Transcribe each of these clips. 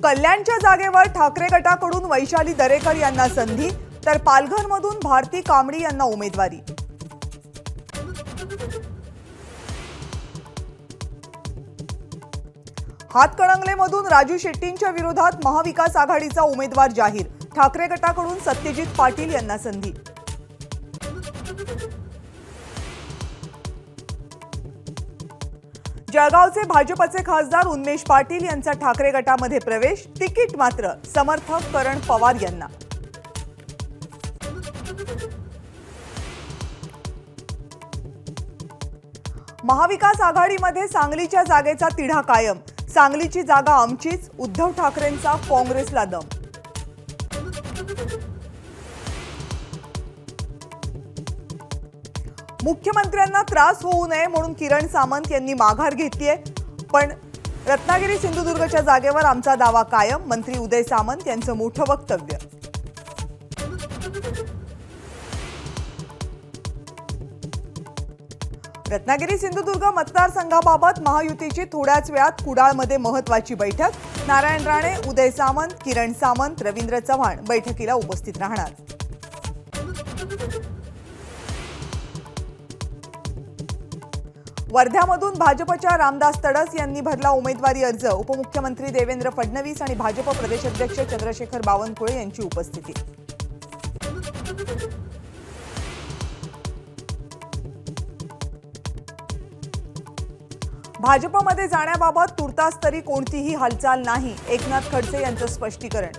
कल्याणच्या जागेवर ठाकरे गटाकडून वैशाली दरेकर यांना संधी, तर पालघरमधून भारती कांबडी यांना उमेदवारी। हातकणंगलेमधून राजू शेट्टींच्या विरोधात महाविकास आघाडीचा उमेदवार जाहीर, ठाकरे गटाकडून सत्यजित पाटील यांना संधी। जळगावचे भाजपचे खासदार उन्मेष पाटील यांचा ठाकरे गटामध्ये प्रवेश, तिकीट मात्र समर्थक करण पवार यांना। महाविकास आघाडीमध्ये सांगलीच्या जागेचा तिढा कायम, सांगलीची जागा आमचीच, उद्धव ठाकरेंचा काँग्रेसला दम। मुख्यमंत्र्यांना त्रास होऊ नये म्हणून किरण सामंत यांनी माघार घेतलीये, पण रत्नागिरी सिंधुदुर्गच्या जागेवर आमचा दावा कायम, मंत्री उदय सामंत यांचं मोठं वक्तव्य। रत्नागिरी सिंधुदुर्ग मतदारसंघाबाबत महायुतीची थोड्याच वेळात कुडाळमध्ये महत्त्वाची बैठक, नारायण राणे, उदय सामंत, किरण सामंत, रवींद्र चव्हाण बैठकीला उपस्थित राहणार। वर्ध्यामधून भाजपच्या रामदास तडस यांनी भरला उमेदवारी अर्ज, उपमुख्यमंत्री देवेंद्र फडणवीस आणि भाजप प्रदेशाध्यक्ष चंद्रशेखर बावनकुळे यांची उपस्थिती। भाजपमध्ये जाण्याबाबत तुर्तास तरी कोणतीही हालचाल नाही, एकनाथ खडसे यांचं स्पष्टीकरण।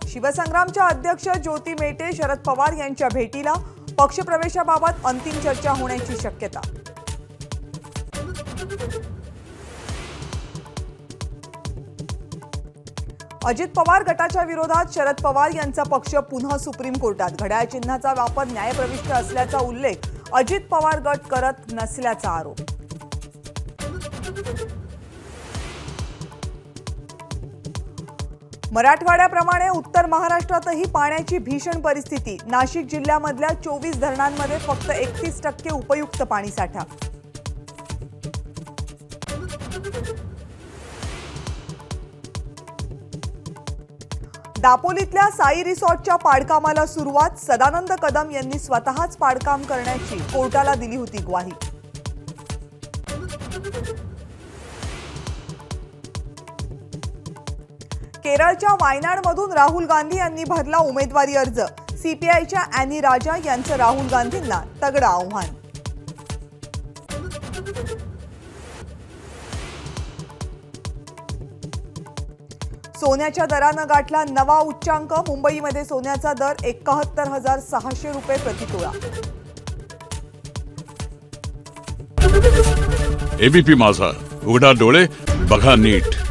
शिवसंग्रामच्या अध्यक्ष ज्योती मेटे शरद पवार यांच्या भेटीला, पक्षप्रवेशाबाबत अंतिम चर्चा होण्याची शक्यता। अजित पवार गटाच्या विरोधात शरद पवार यांचा पक्ष पुन्हा सुप्रीम कोर्टात, घड्याळ चिन्हाचा वापर न्यायप्रविष्ट असल्याचा उल्लेख अजित पवार गट करत नसल्याचा आरोप। मराठवाड्याप्रमाणे उत्तर महाराष्ट्रातही पाण्याची भीषण परिस्थिती, नाशिक जिल्ह्यामधल्या 24 धरणांमध्ये फक्त 31% उपयुक्त पाणीसाठा। दापोलीतल्या साई रिसॉर्टच्या पाडकामाला सुरुवात, सदानंद कदम यांनी स्वतःच पाडकाम करण्याची कोर्टाला दिली होती ग्वाही। केरळच्या वायनाडमधून राहुल गांधी यांनी भरला उमेदवारी अर्ज, सीपीआयच्या अॅनी राजा यांचं राहुल गांधींना तगडं आव्हान। सोन्याच्या दरानं गाठला नवा उच्चांक, मुंबईमध्ये सोन्याचा दर 71,600 रुपये प्रति तोळा। एबीपी माझा, उघडा डोळे बघा नीट।